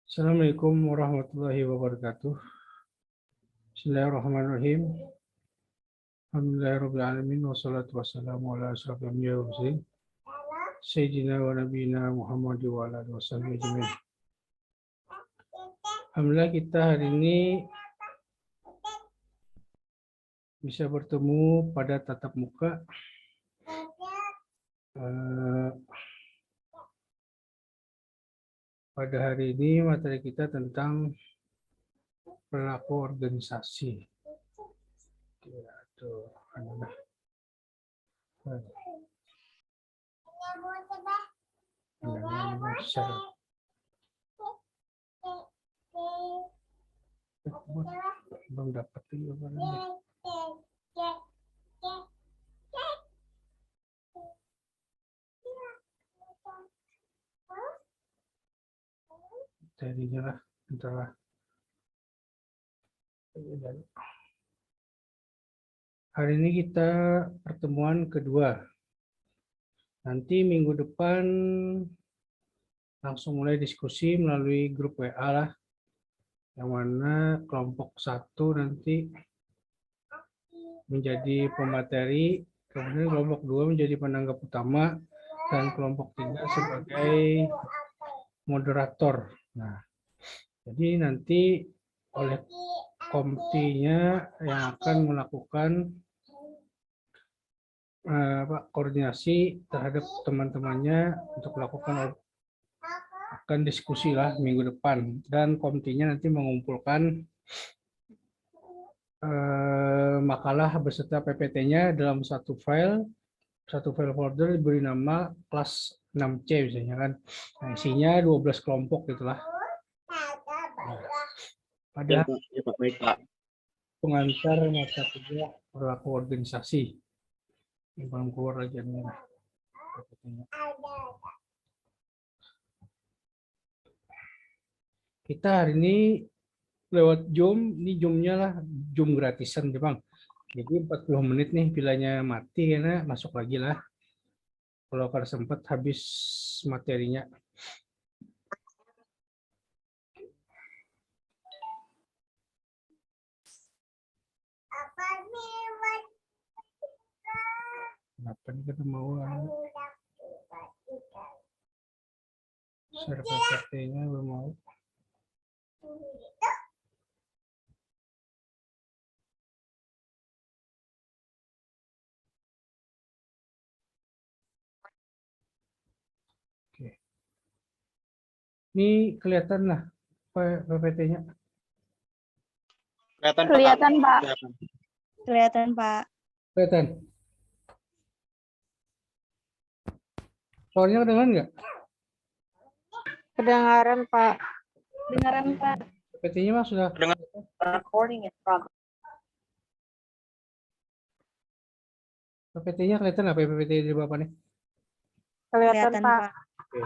Assalamualaikum warahmatullahi wabarakatuh. Bismillahirrahmanirrahim. Alhamdulillahirabbil alamin wassalatu wassalamu ala asyrofil anbiya'i wal mursalin sayyidina wa nabiyina Muhammad wa ala alihi wasallam ajmain. Alhamdulillah kita hari ini bisa bertemu pada tatap muka. Pada hari ini materi kita tentang perilaku organisasi. Belum dapat materinya lah, entahlah. Hari ini kita pertemuan kedua. Nanti minggu depan langsung mulai diskusi melalui grup WA lah. Yang mana kelompok 1 nanti menjadi pemateri, kemudian kelompok 2 menjadi penanggap utama, dan kelompok 3 sebagai moderator. Nah, jadi nanti oleh komitinya yang akan melakukan koordinasi terhadap teman-temannya untuk melakukan akan diskusi lah minggu depan, dan komitinya nanti mengumpulkan makalah beserta PPT-nya dalam satu file folder diberi nama kelas 6C misalnya kan. Nah, isinya 12 kelompok gitulah. Pada pengantar mata kuliah perilaku organisasi. Ini belum keluar lagi PPT-nya. Kita hari ini lewat Zoom, ini Zoom-nya lah, Zoom gratisan Bang. Jadi 40 menit nih, pilanya mati karena masuk lagi lah. Kalau sempat habis materinya. Kenapa nih kita mau share PPT-nya belum mau. Oke. Ini kelihatan lah PPT-nya. Kelihatan, Pak. Kelihatan, Pak. Kelihatan. Soalnya kedengaran nggak? Kedengaran, Pak. Kedengaran, Pak. PPT-nya mah sudah. Recording in progress. PPT-nya kelihatan nggak? PPT di Bapak nih? Kelihatan, Pak. Oke.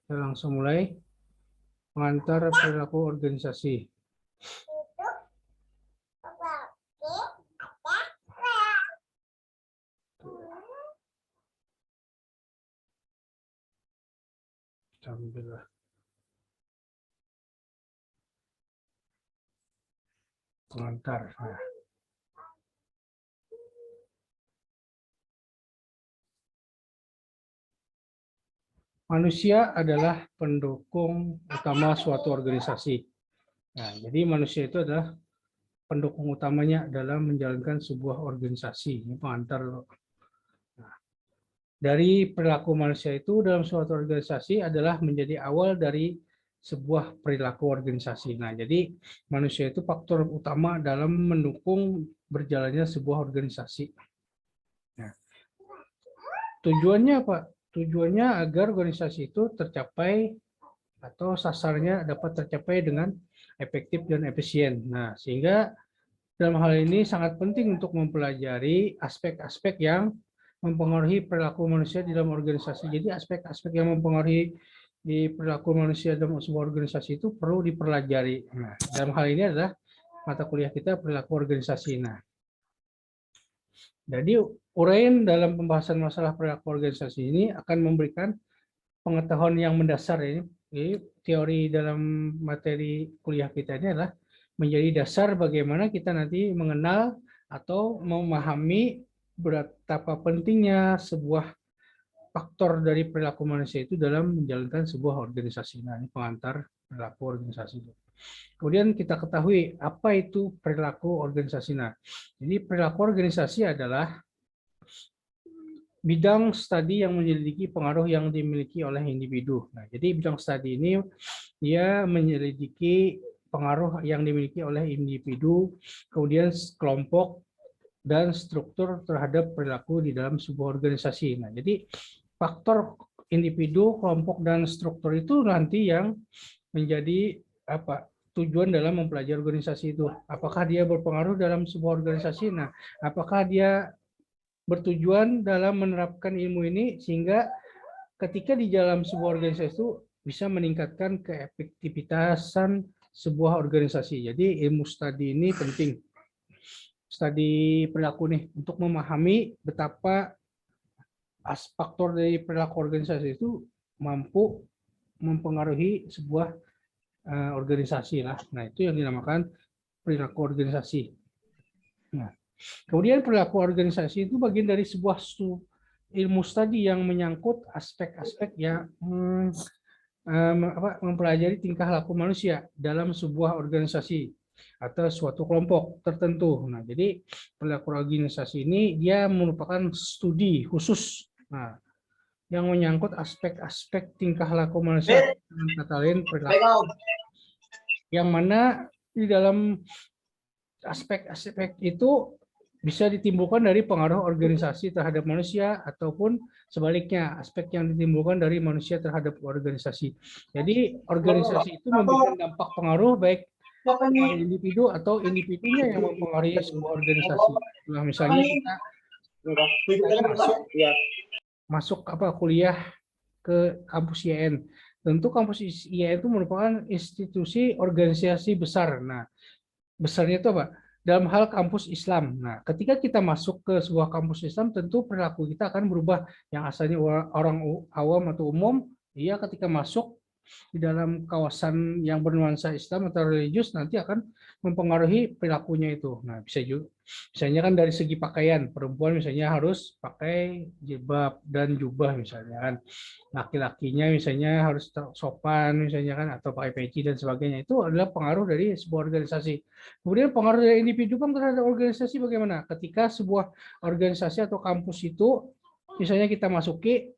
Kita langsung mulai. Pengantar perilaku organisasi. Ambillah. Pengantar. Nah. Manusia adalah pendukung utama suatu organisasi. Nah, jadi manusia itu adalah pendukung utamanya dalam menjalankan sebuah organisasi. Ini pengantar. Nah, dari perilaku manusia itu dalam suatu organisasi adalah menjadi awal dari sebuah perilaku organisasi. Nah, jadi manusia itu faktor utama dalam mendukung berjalannya sebuah organisasi. Nah, tujuannya apa? Tujuannya agar organisasi itu tercapai atau sasarannya dapat tercapai dengan efektif dan efisien. Nah, sehingga dalam hal ini sangat penting untuk mempelajari aspek-aspek yang mempengaruhi perilaku manusia di dalam organisasi. Jadi aspek-aspek yang mempengaruhi di perilaku manusia dalam sebuah organisasi itu perlu dipelajari. Nah, dalam hal ini adalah mata kuliah kita perilaku organisasi. Nah, jadi uraian dalam pembahasan masalah perilaku organisasi ini akan memberikan pengetahuan yang mendasar ini Jadi teori dalam materi kuliah kita ini adalah menjadi dasar bagaimana kita nanti mengenal atau memahami betapa pentingnya sebuah faktor dari perilaku manusia itu dalam menjalankan sebuah organisasi. Nah, ini pengantar perilaku organisasi. Kemudian kita ketahui apa itu perilaku organisasi. Nah, jadi perilaku organisasi adalah bidang studi yang menyelidiki pengaruh yang dimiliki oleh individu. Nah, jadi bidang studi ini dia menyelidiki pengaruh yang dimiliki oleh individu, kemudian kelompok dan struktur terhadap perilaku di dalam sebuah organisasi. Nah, jadi faktor individu, kelompok dan struktur itu nanti yang menjadi tujuan dalam mempelajari organisasi itu. Apakah dia berpengaruh dalam sebuah organisasi? Nah, apakah dia bertujuan dalam menerapkan ilmu ini sehingga ketika di dalam sebuah organisasi itu bisa meningkatkan keefektivitasan sebuah organisasi. Jadi ilmu studi ini penting. Studi perilaku nih untuk memahami betapa faktor dari perilaku organisasi itu mampu mempengaruhi sebuah organisasi lah. Nah, itu yang dinamakan perilaku organisasi. Nah, kemudian perilaku organisasi itu bagian dari sebuah ilmu studi yang menyangkut aspek-aspek yang mempelajari tingkah laku manusia dalam sebuah organisasi atau suatu kelompok tertentu. Nah, jadi perilaku organisasi ini dia merupakan studi khusus. Nah, yang menyangkut aspek-aspek tingkah laku manusia dengan kata lain perilaku. Yang mana di dalam aspek-aspek itu bisa ditimbulkan dari pengaruh organisasi terhadap manusia ataupun sebaliknya aspek yang ditimbulkan dari manusia terhadap organisasi. Jadi organisasi itu memberikan dampak pengaruh baik pada individu atau individunya yang mempengaruhi sebuah organisasi. Nah, misalnya kita masuk kuliah ke kampus IAIN. Tentu kampus IAIN itu merupakan institusi organisasi besar. Nah, besarnya itu apa? Dalam hal kampus Islam. Nah, ketika kita masuk ke sebuah kampus Islam, tentu perilaku kita akan berubah. Yang asalnya orang awam atau umum, dia ketika masuk di dalam kawasan yang bernuansa Islam atau religius nanti akan mempengaruhi perilakunya itu. Nah, bisa juga, misalnya kan dari segi pakaian, perempuan misalnya harus pakai jilbab dan jubah misalnya kan. Laki-lakinya misalnya harus sopan misalnya kan atau pakai peci dan sebagainya. Itu adalah pengaruh dari sebuah organisasi. Kemudian pengaruh dari individu kan terhadap organisasi bagaimana? Ketika sebuah organisasi atau kampus itu misalnya kita masuki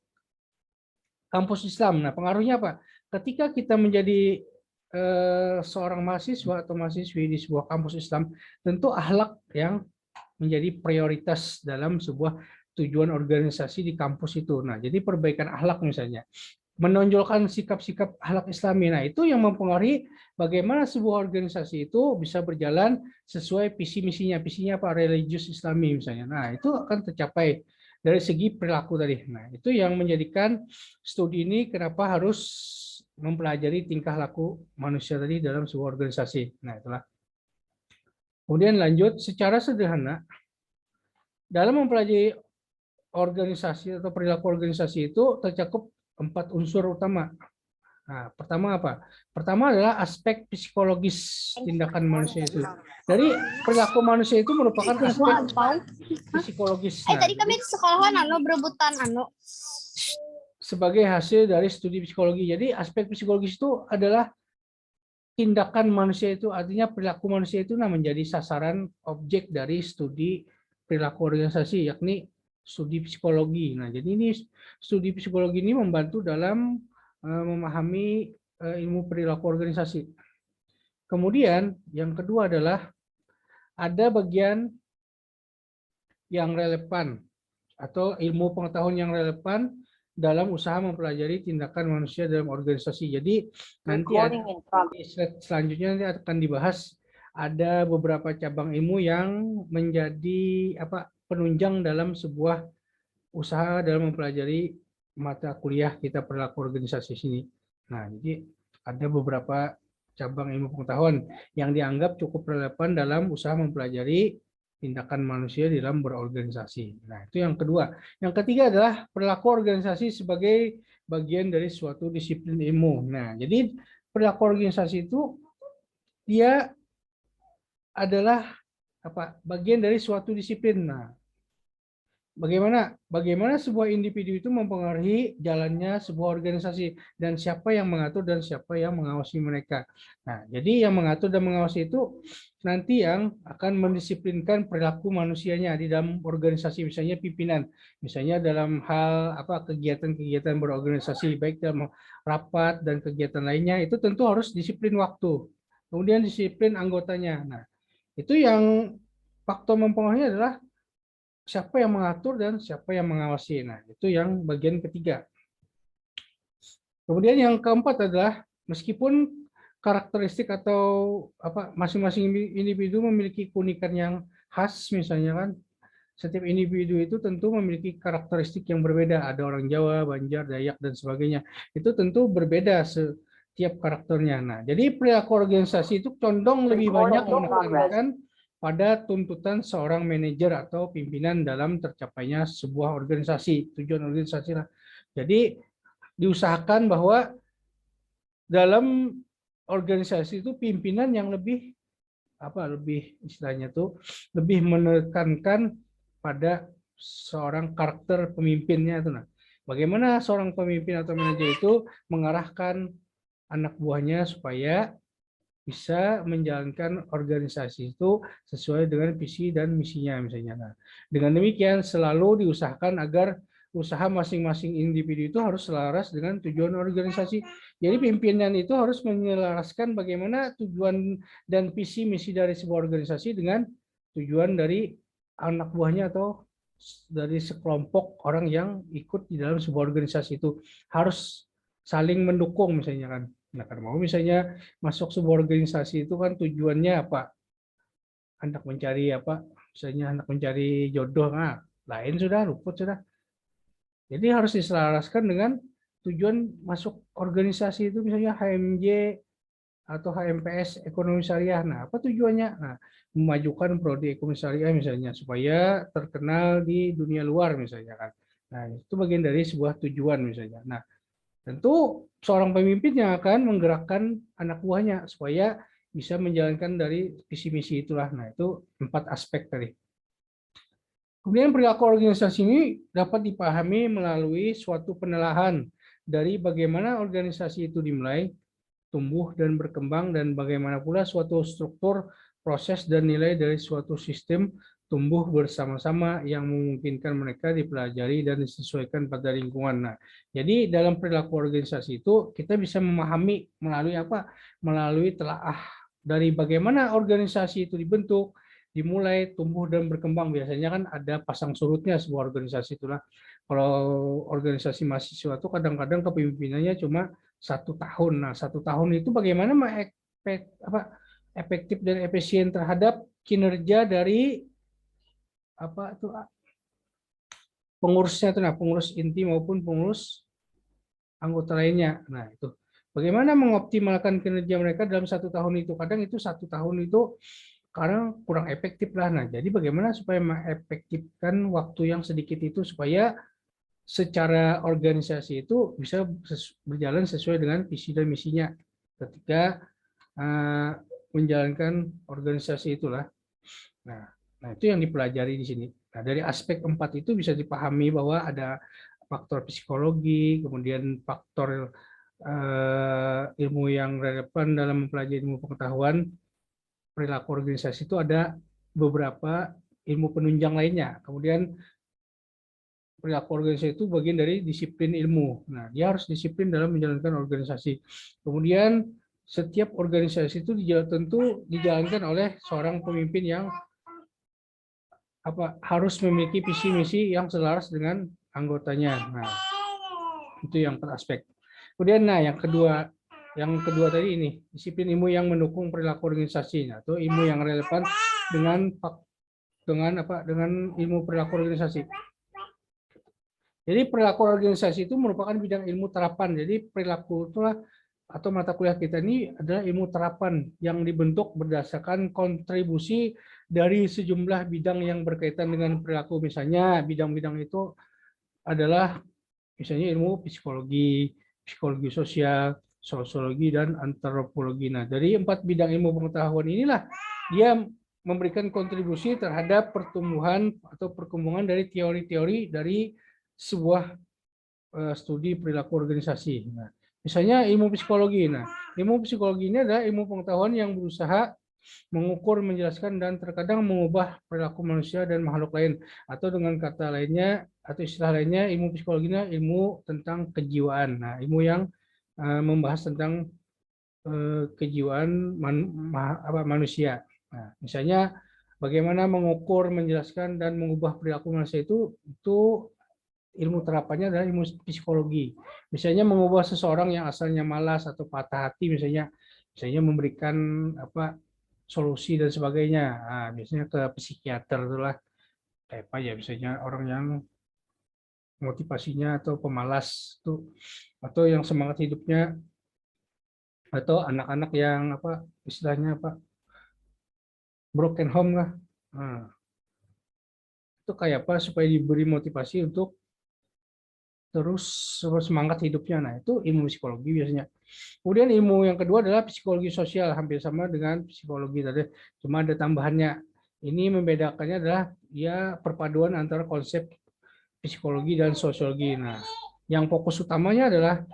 kampus Islam. Nah, pengaruhnya apa? Ketika kita menjadi seorang mahasiswa atau mahasiswi di sebuah kampus Islam, tentu akhlak yang menjadi prioritas dalam sebuah tujuan organisasi di kampus itu. Nah, jadi perbaikan akhlak misalnya, menonjolkan sikap-sikap akhlak Islami. Nah, itu yang mempengaruhi bagaimana sebuah organisasi itu bisa berjalan sesuai visi misinya. Visinya apa? Religius Islami misalnya. Nah, itu akan tercapai dari segi perilaku tadi. Nah, itu yang menjadikan studi ini kenapa harus mempelajari tingkah laku manusia tadi dalam sebuah organisasi. Nah, itulah. Kemudian lanjut, secara sederhana, dalam mempelajari organisasi atau perilaku organisasi itu tercakup 4 unsur utama. Nah, pertama apa? Pertama adalah aspek psikologis tindakan manusia itu. Dari perilaku manusia itu merupakan aspek psikologis. Nah, tadi kami di sekolahan berebutan sebagai hasil dari studi psikologi. Jadi aspek psikologis itu adalah tindakan manusia itu, artinya perilaku manusia itu menjadi sasaran objek dari studi perilaku organisasi, yakni studi psikologi. Nah, jadi ini studi psikologi ini membantu dalam memahami ilmu perilaku organisasi. Kemudian yang kedua adalah ada bagian yang relevan atau ilmu pengetahuan yang relevan dalam usaha mempelajari tindakan manusia dalam organisasi. Jadi nanti di slide selanjutnya nanti akan dibahas ada beberapa cabang ilmu yang menjadi penunjang dalam sebuah usaha dalam mempelajari mata kuliah kita perilaku organisasi sini. Nah, jadi ada beberapa cabang ilmu pengetahuan yang dianggap cukup relevan dalam usaha mempelajari tindakan manusia di dalam berorganisasi. Nah, itu yang kedua. Yang ketiga adalah perilaku organisasi sebagai bagian dari suatu disiplin ilmu. Nah, jadi perilaku organisasi itu dia adalah apa? Bagian dari suatu disiplin. Nah, bagaimana sebuah individu itu mempengaruhi jalannya sebuah organisasi dan siapa yang mengatur dan siapa yang mengawasi mereka. Nah, jadi yang mengatur dan mengawasi itu nanti yang akan mendisiplinkan perilaku manusianya di dalam organisasi, misalnya pimpinan, misalnya dalam hal apa kegiatan-kegiatan berorganisasi baik dalam rapat dan kegiatan lainnya itu tentu harus disiplin waktu. Kemudian disiplin anggotanya. Nah, itu yang faktor mempengaruhi adalah siapa yang mengatur dan siapa yang mengawasi. Nah, itu yang bagian ketiga. Kemudian yang keempat adalah meskipun karakteristik atau apa masing-masing individu memiliki keunikan yang khas, misalnya kan setiap individu itu tentu memiliki karakteristik yang berbeda. Ada orang Jawa, Banjar, Dayak dan sebagainya. Itu tentu berbeda setiap karakternya. Nah, jadi perilaku organisasi itu condong lebih banyak menekankan pada tuntutan seorang manajer atau pimpinan dalam tercapainya sebuah organisasi, tujuan organisasi lah. Jadi diusahakan bahwa dalam organisasi itu pimpinan yang lebih lebih istilahnya tuh lebih menekankan pada seorang karakter pemimpinnya itu. Nah, bagaimana seorang pemimpin atau manajer itu mengarahkan anak buahnya supaya bisa menjalankan organisasi itu sesuai dengan visi dan misinya misalnya. Nah, dengan demikian selalu diusahakan agar usaha masing-masing individu itu harus selaras dengan tujuan organisasi. Jadi pimpinan itu harus menyelaraskan bagaimana tujuan dan visi misi dari sebuah organisasi dengan tujuan dari anak buahnya atau dari sekelompok orang yang ikut di dalam sebuah organisasi itu harus saling mendukung misalnya kan. Nah, karena mau misalnya masuk sebuah organisasi itu kan tujuannya apa? Anak mencari apa? Misalnya anak mencari jodoh, nah, lain sudah luput sudah. Jadi harus diselaraskan dengan tujuan masuk organisasi itu misalnya HMJ atau HMPS ekonomi syariah. Nah, apa tujuannya? Nah, memajukan prodi ekonomi syariah misalnya supaya terkenal di dunia luar misalnya kan. Nah, itu bagian dari sebuah tujuan misalnya. Nah, tentu seorang pemimpin yang akan menggerakkan anak buahnya supaya bisa menjalankan dari visi misi itulah. Nah, itu 4 aspek tadi. Kemudian perilaku organisasi ini dapat dipahami melalui suatu penelaahan dari bagaimana organisasi itu dimulai, tumbuh dan berkembang, dan bagaimana pula suatu struktur, proses, dan nilai dari suatu sistem tumbuh bersama-sama yang memungkinkan mereka dipelajari dan disesuaikan pada lingkungan. Nah, jadi dalam perilaku organisasi itu kita bisa memahami melalui apa? Melalui telaah dari bagaimana organisasi itu dibentuk, dimulai, tumbuh dan berkembang. Biasanya kan ada pasang surutnya sebuah organisasi itulah. Kalau organisasi mahasiswa itu kadang-kadang kepemimpinannya cuma 1 tahun. Nah, 1 tahun itu bagaimana efektif dan efisien terhadap kinerja dari apa itu pengurusnya itu, nah pengurus inti maupun pengurus anggota lainnya. Nah, itu bagaimana mengoptimalkan kinerja mereka dalam 1 tahun itu. Kadang itu 1 tahun itu karena kurang efektif lah. Nah, jadi bagaimana supaya mengefektifkan waktu yang sedikit itu supaya secara organisasi itu bisa berjalan sesuai dengan visi dan misinya ketika menjalankan organisasi itulah. Nah, itu yang dipelajari di sini. Nah, dari aspek 4 itu bisa dipahami bahwa ada faktor psikologi, kemudian faktor ilmu yang relevan dalam mempelajari ilmu pengetahuan perilaku organisasi itu ada beberapa ilmu penunjang lainnya. Kemudian perilaku organisasi itu bagian dari disiplin ilmu. Nah, dia harus disiplin dalam menjalankan organisasi. Kemudian setiap organisasi itu tentu dijalankan oleh seorang pemimpin yang harus memiliki visi misi yang selaras dengan anggotanya. Nah, itu yang teraspek. Kemudian yang kedua tadi ini disiplin ilmu yang mendukung perilaku organisasi. Nah, itu ilmu yang relevan dengan ilmu perilaku organisasi. Jadi perilaku organisasi itu merupakan bidang ilmu terapan. Jadi perilaku itulah atau mata kuliah kita ini adalah ilmu terapan yang dibentuk berdasarkan kontribusi dari sejumlah bidang yang berkaitan dengan perilaku. Misalnya bidang-bidang itu adalah misalnya ilmu psikologi, psikologi sosial, sosiologi, dan antropologi. Nah, dari 4 bidang ilmu pengetahuan inilah dia memberikan kontribusi terhadap pertumbuhan atau perkembangan dari teori-teori dari sebuah studi perilaku organisasi. Nah, misalnya ilmu psikologi. Nah, ilmu psikologi ini adalah ilmu pengetahuan yang berusaha mengukur, menjelaskan, dan terkadang mengubah perilaku manusia dan makhluk lain. Atau dengan kata lainnya, atau istilah lainnya, ilmu psikologinya ilmu tentang kejiwaan. Nah, ilmu yang membahas tentang kejiwaan manusia. Nah, misalnya bagaimana mengukur, menjelaskan, dan mengubah perilaku manusia itu ilmu terapannya adalah ilmu psikologi. Misalnya mengubah seseorang yang asalnya malas atau patah hati, misalnya memberikan solusi dan sebagainya. Nah, biasanya ke psikiater itulah kayak apa ya, misalnya orang yang motivasinya atau pemalas tuh, atau yang semangat hidupnya, atau anak-anak yang istilahnya broken home lah. Nah, itu kayak apa supaya diberi motivasi untuk terus semangat hidupnya. Nah, itu ilmu psikologi biasanya. Kemudian ilmu yang kedua adalah psikologi sosial, hampir sama dengan psikologi tadi, cuma ada tambahannya. Ini membedakannya adalah ya perpaduan antara konsep psikologi dan sosiologi. Nah, yang fokus utamanya adalah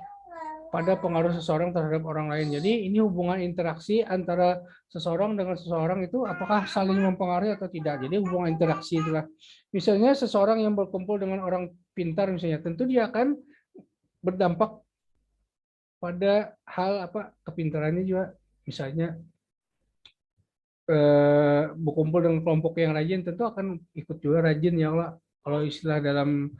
pada pengaruh seseorang terhadap orang lain. Jadi ini hubungan interaksi antara seseorang dengan seseorang itu apakah saling mempengaruhi atau tidak. Jadi hubungan interaksi itulah. Misalnya seseorang yang berkumpul dengan orang pintar misalnya, tentu dia akan berdampak pada hal kepintarannya juga. Misalnya berkumpul dengan kelompok yang rajin, tentu akan ikut juga rajin ya Allah. Kalau istilah dalam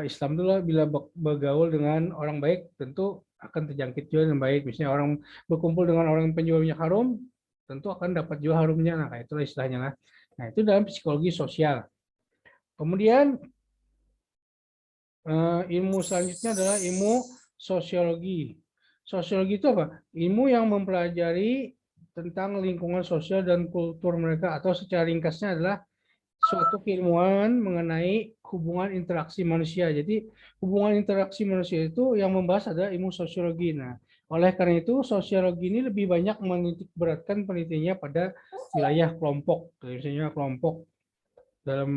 Islam itu bila bergaul dengan orang baik tentu akan terjangkit juga dengan baik. Misalnya orang berkumpul dengan orang yang penjualnya harum, tentu akan dapat juga harumnya. Nah, itulah istilahnya lah. Nah, itu dalam psikologi sosial. Kemudian ilmu selanjutnya adalah ilmu sosiologi. Sosiologi itu apa? Ilmu yang mempelajari tentang lingkungan sosial dan kultur mereka, atau secara ringkasnya adalah suatu keilmuan mengenai hubungan interaksi manusia. Jadi hubungan interaksi manusia itu yang membahas adalah ilmu sosiologi. Nah, oleh karena itu sosiologi ini lebih banyak menitik beratkan penelitiannya pada wilayah kelompok. Misalnya kelompok dalam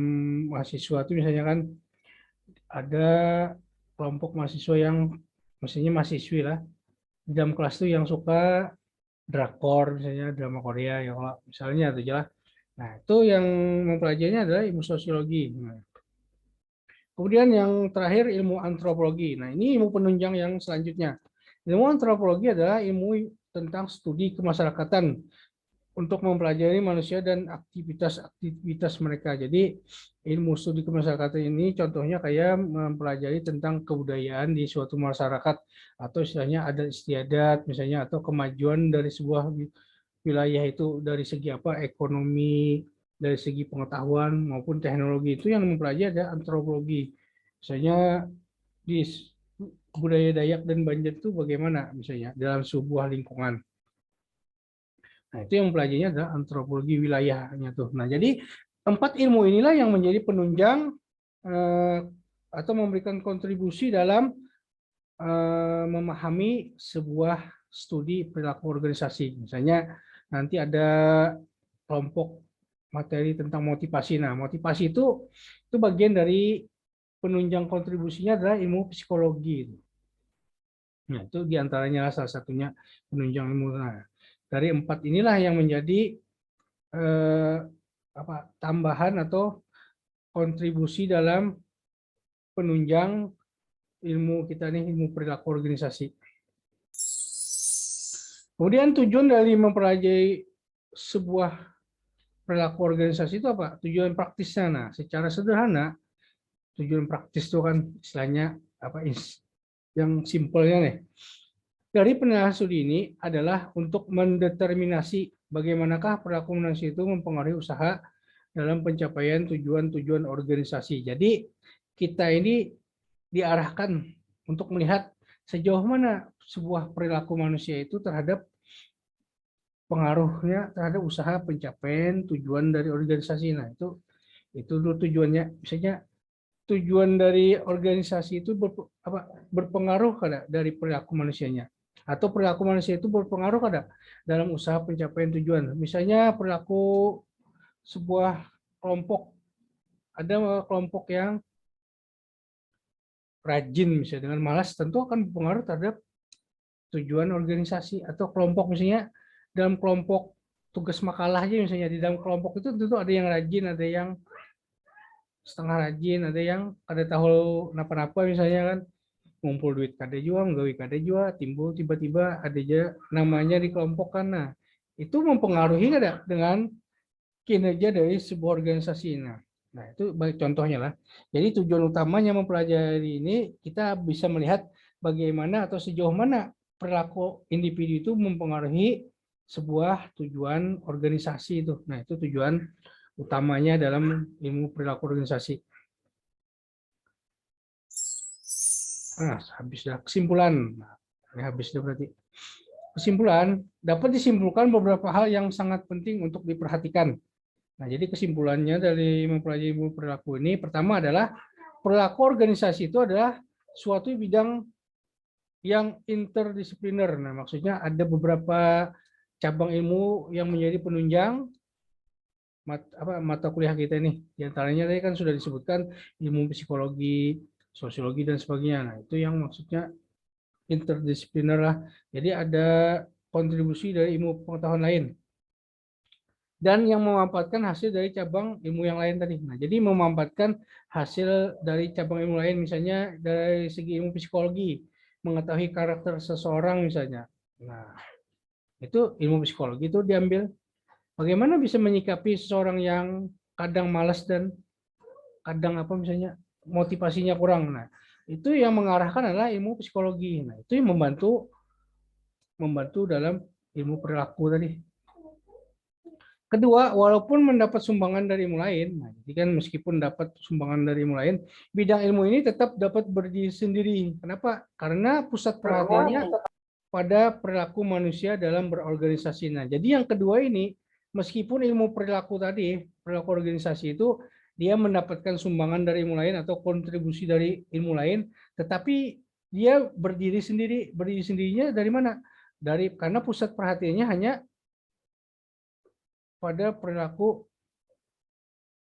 mahasiswa itu misalnya kan ada kelompok mahasiswa yang misalnya mahasiswi lah di dalam kelas itu yang suka drakor, misalnya drama Korea ya misalnya itu jelas. Nah, itu yang mempelajarinya adalah ilmu sosiologi. Nah, kemudian yang terakhir ilmu antropologi. Nah, ini ilmu penunjang yang selanjutnya. Ilmu antropologi adalah ilmu tentang studi kemasyarakatan untuk mempelajari manusia dan aktivitas-aktivitas mereka. Jadi ilmu studi kemasyarakatan ini contohnya kayak mempelajari tentang kebudayaan di suatu masyarakat, atau istilahnya adat istiadat misalnya, atau kemajuan dari sebuah wilayah itu dari segi ekonomi, dari segi pengetahuan maupun teknologi. Itu yang mempelajari ada antropologi. Misalnya di budaya Dayak dan Banjar itu bagaimana misalnya dalam sebuah lingkungan. Nah, itu yang mempelajarinya adalah antropologi wilayahnya tuh. Nah, jadi 4 ilmu inilah yang menjadi penunjang atau memberikan kontribusi dalam memahami sebuah studi perilaku organisasi. Misalnya nanti ada kelompok materi tentang motivasi. Nah, motivasi itu bagian dari penunjang kontribusinya adalah ilmu psikologi. Nah, itu diantaranya salah satunya penunjang ilmu. Nah, dari 4 inilah yang menjadi tambahan atau kontribusi dalam penunjang ilmu kita nih, ilmu perilaku organisasi. Kemudian tujuan dari mempelajari sebuah perilaku organisasi itu apa? Tujuan praktisnya. Nah, secara sederhana tujuan praktis itu kan istilahnya yang simpelnya nih. Dari penelitian studi ini adalah untuk mendeterminasi bagaimanakah perilaku manusia itu mempengaruhi usaha dalam pencapaian tujuan-tujuan organisasi. Jadi kita ini diarahkan untuk melihat sejauh mana sebuah perilaku manusia itu terhadap pengaruhnya terhadap usaha pencapaian tujuan dari organisasi. Nah, itu dulu tujuannya. Misalnya tujuan dari organisasi itu berpengaruh kada dari perilaku manusianya, atau perilaku manusia itu berpengaruh kada dalam usaha pencapaian tujuan. Misalnya perilaku sebuah kelompok, ada kelompok yang rajin misalnya dengan malas, tentu akan berpengaruh terhadap tujuan organisasi atau kelompok. Misalnya dalam kelompok tugas makalah aja, misalnya di dalam kelompok itu tentu ada yang rajin, ada yang setengah rajin, ada yang kada tahu napa-napa, misalnya kan ngumpul duit kada jua, nggawi kada jua, timbul tiba-tiba ada aja namanya di kelompok kan. Nah, itu mempengaruhi kada dengan kinerja dari sebuah organisasi. Nah, itu baik contohnya lah. Jadi tujuan utamanya mempelajari ini, kita bisa melihat bagaimana atau sejauh mana perilaku individu itu mempengaruhi sebuah tujuan organisasi itu. Nah, itu tujuan utamanya dalam ilmu perilaku organisasi. Nah, habis dah kesimpulan. Nah, ini habis dah berarti. Kesimpulan, dapat disimpulkan beberapa hal yang sangat penting untuk diperhatikan. Nah, jadi kesimpulannya dari mempelajari ilmu perilaku ini, pertama adalah perilaku organisasi itu adalah suatu bidang yang interdisipliner. Nah, maksudnya ada beberapa cabang ilmu yang menjadi penunjang mata kuliah kita ini. Di antaranya tadi kan sudah disebutkan ilmu psikologi, sosiologi, dan sebagainya. Nah, itu yang maksudnya interdisipliner lah. Jadi ada kontribusi dari ilmu pengetahuan lain dan yang memanfaatkan hasil dari cabang ilmu yang lain tadi. Nah, jadi memanfaatkan hasil dari cabang ilmu lain, misalnya dari segi ilmu psikologi, mengetahui karakter seseorang misalnya. Nah, itu ilmu psikologi itu diambil. Bagaimana bisa menyikapi seseorang yang kadang malas dan kadang misalnya motivasinya kurang. Nah, itu yang mengarahkan adalah ilmu psikologi. Nah, itu yang membantu dalam ilmu perilaku tadi. Kedua, walaupun mendapat sumbangan dari ilmu lain, nah, jadi kan meskipun dapat sumbangan dari ilmu lain, bidang ilmu ini tetap dapat berdiri sendiri. Kenapa? Karena pusat perhatiannya pada perilaku manusia dalam berorganisasi. Nah, jadi yang kedua ini, meskipun ilmu perilaku tadi, perilaku organisasi itu, dia mendapatkan sumbangan dari ilmu lain atau kontribusi dari ilmu lain, tetapi dia berdiri sendiri. Berdiri sendirinya dari mana? Karena pusat perhatiannya hanya pada perilaku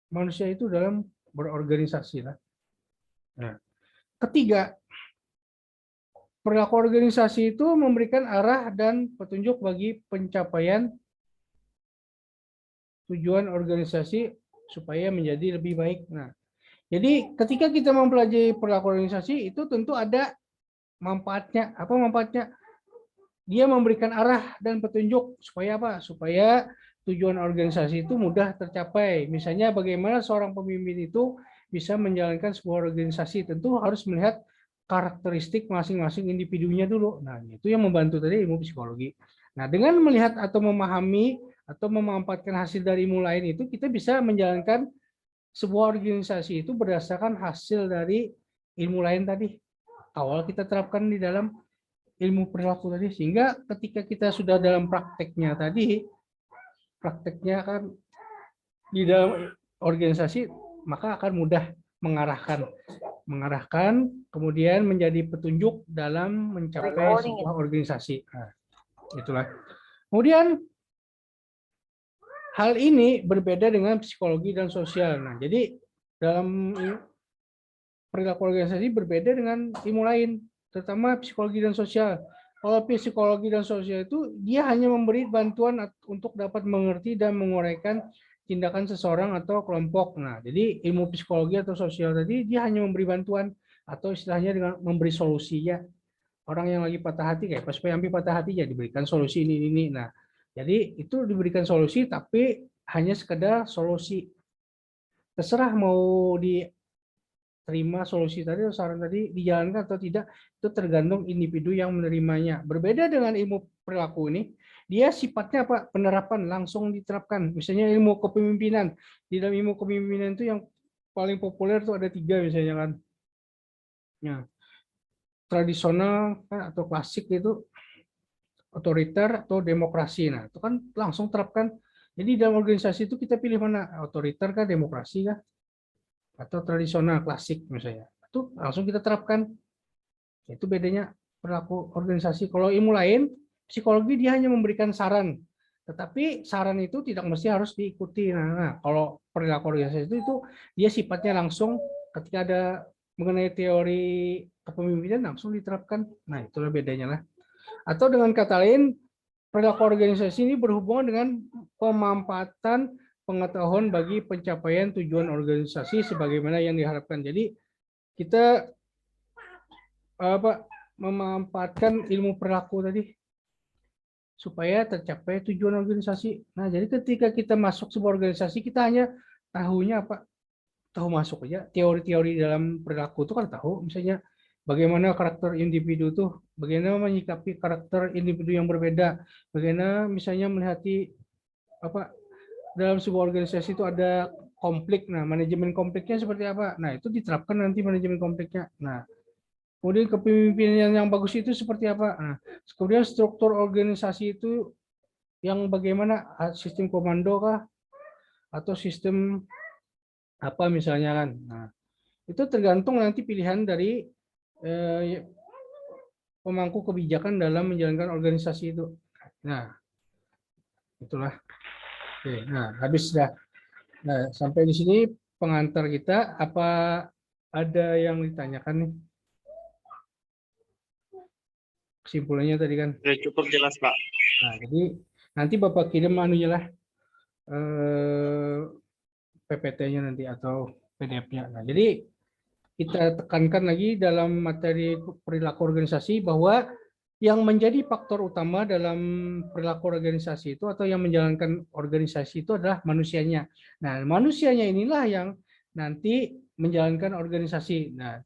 manusia itu dalam berorganisasi. Nah, ketiga, perilaku organisasi itu memberikan arah dan petunjuk bagi pencapaian tujuan organisasi supaya menjadi lebih baik. Nah, jadi ketika kita mempelajari perilaku organisasi itu tentu ada manfaatnya. Apa manfaatnya? Dia memberikan arah dan petunjuk supaya apa? Supaya tujuan organisasi itu mudah tercapai. Misalnya bagaimana seorang pemimpin itu bisa menjalankan sebuah organisasi, tentu harus melihat karakteristik masing-masing individunya dulu. Nah, itu yang membantu tadi ilmu psikologi. Nah, dengan melihat atau memahami atau memanfaatkan hasil dari ilmu lain itu, kita bisa menjalankan sebuah organisasi itu berdasarkan hasil dari ilmu lain tadi. Awal kita terapkan di dalam ilmu perilaku tadi, sehingga ketika kita sudah dalam prakteknya kan di dalam organisasi, maka akan mudah mengarahkan kemudian menjadi petunjuk dalam mencapai sebuah organisasi. Nah, itulah. Kemudian hal ini berbeda dengan psikologi dan sosial. Nah, jadi dalam perilaku organisasi berbeda dengan ilmu lain, terutama psikologi dan sosial. Kalau psikologi dan sosial itu dia hanya memberi bantuan untuk dapat mengerti dan menguraikan tindakan seseorang atau kelompok. Nah, jadi ilmu psikologi atau sosial tadi dia hanya memberi bantuan atau istilahnya dengan memberi solusi ya. Orang yang lagi patah hati kayak pas PMP patah hati ya diberikan solusi ini. Nah, jadi itu diberikan solusi tapi hanya sekedar solusi. Terserah mau di terima solusi tadi atau saran tadi dijalankan atau tidak, itu tergantung individu yang menerimanya. Berbeda dengan ilmu perilaku ini, dia sifatnya apa? Penerapan, langsung diterapkan. Misalnya ilmu kepemimpinan. Di dalam ilmu kepemimpinan itu yang paling populer itu ada 3 misalnya kan. Ya, tradisional atau klasik itu otoriter atau demokrasi. Nah, itu kan langsung terapkan. Jadi dalam organisasi itu kita pilih mana? Otoriter kah, demokrasi kah? atau tradisional klasik misalnya. Itu langsung kita terapkan. Itu bedanya perilaku organisasi. Kalau ilmu lain, psikologi dia hanya memberikan saran. Tetapi saran itu tidak mesti harus diikuti. Nah, kalau perilaku organisasi itu dia sifatnya langsung ketika ada mengenai teori kepemimpinan langsung diterapkan. Nah, itulah bedanya lah. Atau dengan kata lain, perilaku organisasi ini berhubungan dengan pemanfaatan pengetahuan bagi pencapaian tujuan organisasi sebagaimana yang diharapkan. Jadi kita memanfaatkan ilmu perilaku tadi supaya tercapai tujuan organisasi. Nah, jadi ketika kita masuk sebuah organisasi, kita hanya tahunya apa? Tahu masuk aja. Teori-teori dalam perilaku itu kan tahu, misalnya bagaimana karakter individu tuh, bagaimana menyikapi karakter individu yang berbeda, bagaimana misalnya melihati apa dalam sebuah organisasi itu ada konflik. Nah, manajemen konfliknya seperti apa? Nah, itu diterapkan nanti manajemen konfliknya. Nah, kemudian kepemimpinan yang bagus itu seperti apa? Nah, kemudian struktur organisasi itu yang bagaimana, sistem komando kah atau sistem apa misalnya kan. Nah, itu tergantung nanti pilihan dari pemangku kebijakan dalam menjalankan organisasi itu. Nah, itulah. Oke, nah, habis dah. Nah, sampai di sini pengantar kita. Apa ada yang ditanyakan nih? Kesimpulannya tadi kan. Ya, cukup jelas, Pak. Nah, jadi nanti Bapak kirim anunya lah, PPT-nya nanti atau PDF-nya. Nah, jadi kita tekankan lagi dalam materi perilaku organisasi bahwa yang menjadi faktor utama dalam perilaku organisasi itu atau yang menjalankan organisasi itu adalah manusianya. Nah, manusianya inilah yang nanti menjalankan organisasi. Nah,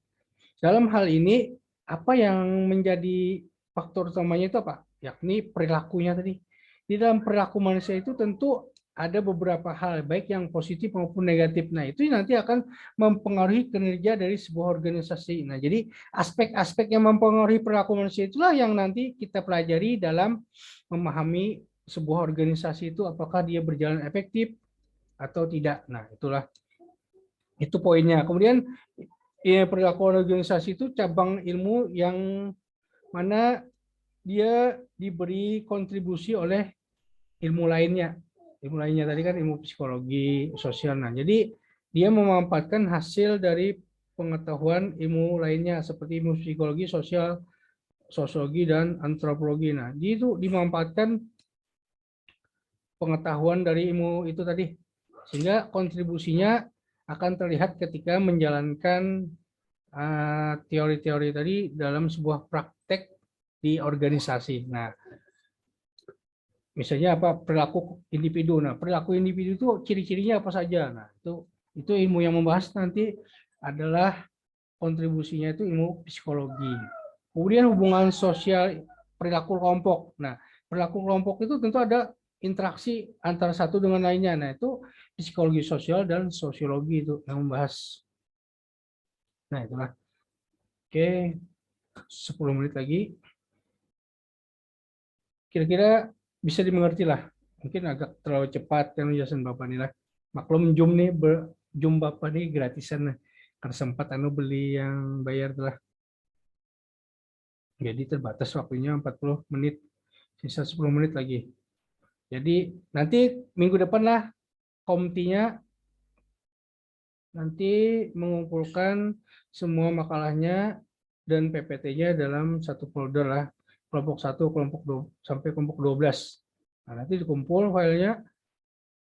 dalam hal ini apa yang menjadi faktor utamanya itu apa? Yakni perilakunya tadi. Di dalam perilaku manusia itu tentu ada beberapa hal, baik yang positif maupun negatif. Nah, itu nanti akan mempengaruhi kinerja dari sebuah organisasi. Nah, jadi aspek-aspek yang mempengaruhi perilaku manusia itulah yang nanti kita pelajari dalam memahami sebuah organisasi itu apakah dia berjalan efektif atau tidak. Nah, itulah itu poinnya. Kemudian perilaku organisasi itu cabang ilmu yang mana dia diberi kontribusi oleh ilmu lainnya. Ilmu lainnya tadi kan ilmu psikologi, sosial. Nah, jadi dia memanfaatkan hasil dari pengetahuan ilmu lainnya seperti ilmu psikologi, sosial, sosiologi, dan antropologi. Nah, itu dimanfaatkan pengetahuan dari ilmu itu tadi. Sehingga kontribusinya akan terlihat ketika menjalankan teori-teori tadi dalam sebuah praktek di organisasi. Nah, misalnya apa perilaku individu. Nah, perilaku individu itu ciri-cirinya apa saja. Nah, itu ilmu yang membahas nanti adalah kontribusinya itu ilmu psikologi. Kemudian hubungan sosial perilaku kelompok. Nah, perilaku kelompok itu tentu ada interaksi antara satu dengan lainnya. Nah, itu psikologi sosial dan sosiologi itu yang membahas. Nah, itulah. Oke, 10 menit lagi. Kira-kira bisa dimengerti lah. Mungkin agak terlalu cepat kan penjelasan Bapak ini lah. Maklum Zoom nih, Zoom Bapak nih gratisan lah. Karena sempat beli yang bayar telah. Jadi terbatas waktunya 40 menit. Sisa 10 menit lagi. Jadi nanti minggu depan lah komtinya nanti mengumpulkan semua makalahnya dan PPT-nya dalam satu folder lah. Kelompok 1, kelompok 2, sampai kelompok 12. Nah, nanti dikumpul filenya,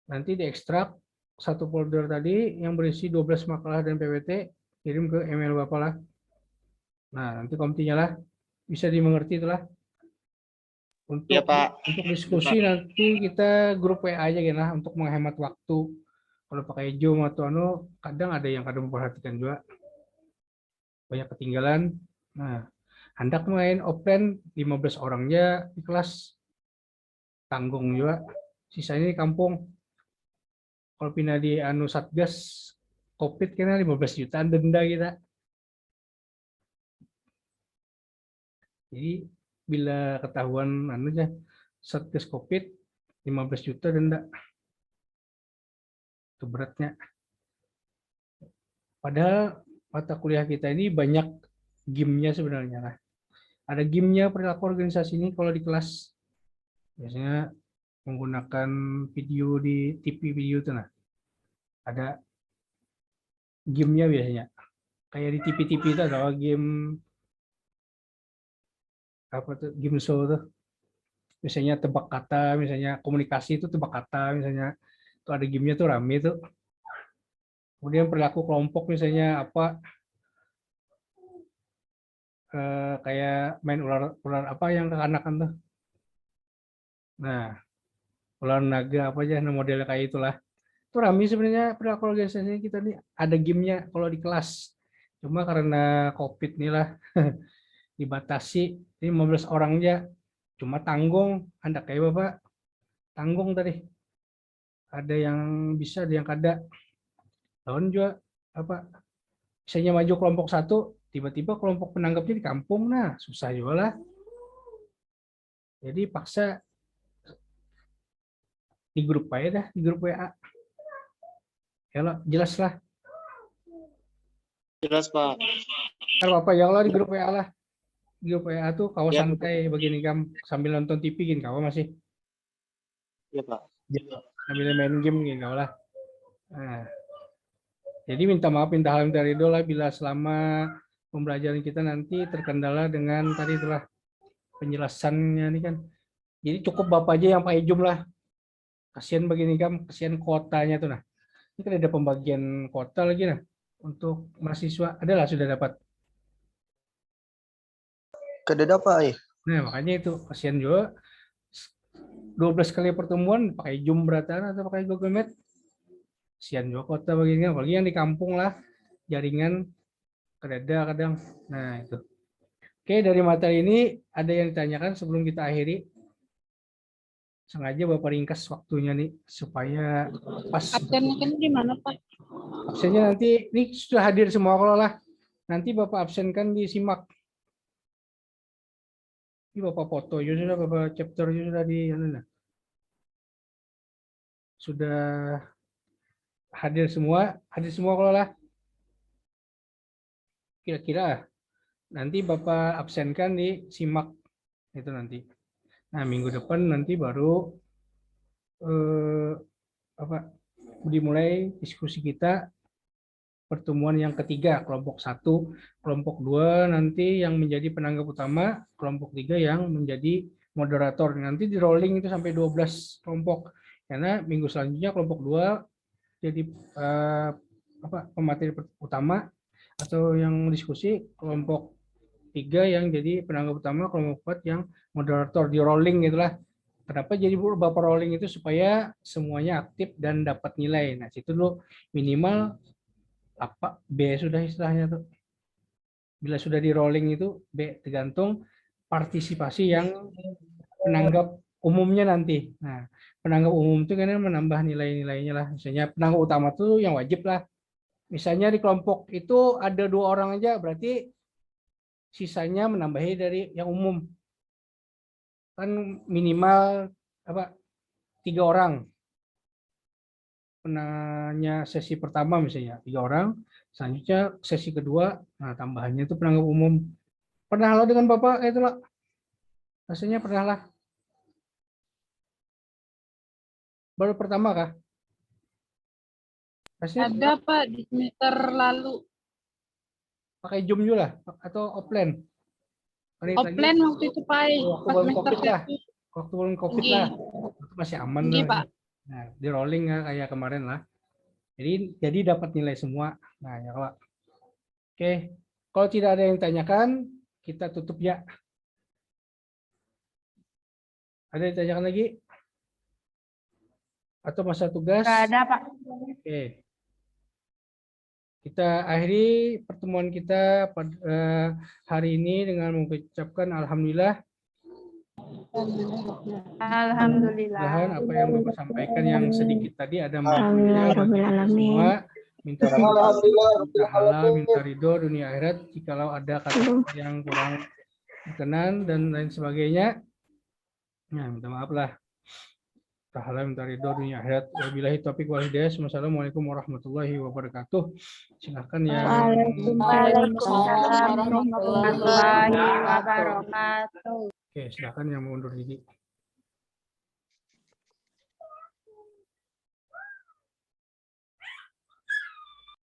nanti diekstrak satu folder tadi yang berisi 12 makalah dan PPT, kirim ke email Bapak lah. Nah, nanti komtinya lah, bisa dimengerti itulah. Untuk, Ya, Pak. untuk diskusi nanti kita grup WA aja gitu lah, untuk menghemat waktu. Kalau pakai Zoom atau kadang ada yang kadang memperhatikan juga. Banyak ketinggalan. Nah, hendak main offline 15 orangnya di kelas, tanggung juga. Sisanya di kampung. Kalau pindah di Satgas COVID kena 15 jutaan denda kita. Jadi bila ketahuan Satgas COVID 15 juta denda. Itu beratnya. Padahal mata kuliah kita ini banyak game-nya sebenarnya lah. Ada game-nya perilaku organisasi ini kalau di kelas. Biasanya menggunakan video di TV video itu nah. Ada game-nya biasanya. Kayak di TV-TV itu ada game apa tuh, game show tuh. Misalnya tebak kata, misalnya komunikasi itu tebak kata, misalnya tuh ada gamenya tuh rame tuh. Kemudian perilaku kelompok misalnya apa kayak main ular apa yang kekanakan tuh. Nah, ular naga apa aja, nah, modelnya kayak itulah. Itu rame sebenarnya perilaku organisasi kita nih, ada gamenya kalau di kelas. Cuma karena COVID nih lah dibatasi, ini 15 orang aja. Cuma tanggung, Anda kayak Bapak, tanggung tadi. Ada yang bisa, ada yang kada. Lawan juga apa? Misalnya maju kelompok satu, tiba-tiba kelompok penanggapnya di kampung, nah susah juga lah. Jadi paksa di grup aja dah, di grup WA. Ya lah, jelas lah. Jelas, Pak. Kalau apa ya lah di grup WA lah. Di grup WA tuh kawan Ya, santai begini kam sambil nonton TV gini kawan masih. Ya, Pak. Sambil main game gini kawan lah. Nah, jadi minta maaf, minta hal, minta ridho lah bila selama pembelajaran kita nanti terkendala dengan tadi itulah penjelasannya ini kan. Jadi cukup Bapak aja yang pakai jumlah. Kasihan begini kam, kasihan kuotanya tuh nah. Ini kan ada pembagian kuota lagi nah untuk mahasiswa. Adalah sudah dapat. Kada dapat Nah, makanya itu kasihan juga 12 kali pertemuan pakai Zoom beratan atau pakai Google Meet. Kasihan juga kuota begini, apalagi yang di kampung lah jaringan kadang kadang. Nah, itu. Oke, dari materi ini ada yang ditanyakan sebelum kita akhiri. Sengaja Bapak ringkas waktunya nih supaya pas. Absennya kan di mana, Pak? Absennya nanti ini sudah hadir semua kalau lah. Nanti Bapak absenkan di simak. Ini Bapak foto juga sudah, Bapak chapter juga sudah di nah. Sudah hadir semua kalau lah. Kira-kira nanti Bapak absenkan di simak itu nanti. Nah, minggu depan nanti baru dimulai diskusi kita pertemuan yang ketiga, kelompok 1, kelompok 2 nanti yang menjadi penanggap utama, kelompok 3 yang menjadi moderator. Nanti di rolling itu sampai 12 kelompok. Karena minggu selanjutnya kelompok 2 jadi pemateri utama atau yang diskusi, kelompok 3 yang jadi penanggap utama, kelompok 4 yang moderator, di rolling gitulah. Kenapa jadi Bapak rolling itu supaya semuanya aktif dan dapat nilai. Nah, situ dulu minimal apa B sudah istilahnya tuh. Bila sudah di rolling itu B, tergantung partisipasi yang penanggap umumnya nanti. Nah, penanggap umum itu kan menambah nilai-nilainya lah. Misalnya penanggap utama tuh yang wajib lah. Misalnya di kelompok itu ada 2 orang aja, berarti sisanya menambahi dari yang umum. Kan minimal 3 orang. Penanya sesi pertama misalnya 3 orang, selanjutnya sesi kedua, nah tambahannya itu penanggap umum. Pernah lo dengan Bapak itu lah? Rasanya pernah lah. Baru pertama kah? Rasanya Ada, Pak, di semester lalu. pakai Zoom juga lah atau offline? Offline waktu itu, Pak. Waktu Pas belum semester COVID lah. satu. Waktu belum COVID Iya. lah. Itu masih aman Iya, lah. Pak. Nah, di rolling ya, kayak kemarin lah. Jadi dapat nilai semua. Nah, ya Pak. Oke. Kalau tidak ada yang ditanyakan, kita tutup ya. Ada yang ditanyakan lagi? Atau masa tugas? Nggak ada, Pak. Oke. Kita akhiri pertemuan kita pada hari ini dengan mengucapkan alhamdulillah. Alhamdulillah. Apa yang Bapak sampaikan yang sedikit tadi ada manfaatnya bagi kita semua. Minta halal, minta ridho dunia akhirat. Jikalau ada kata yang kurang berkenan dan lain sebagainya, nah minta maaf lah. pahala minta ridho dunia akhirat. Wabillahi taufiq wal hidayah. Wassalamualaikum warahmatullahi wabarakatuh. Silakan ya. Waalaikumsalam warahmatullahi wabarakatuh. Oke, silakan yang mau undur diri.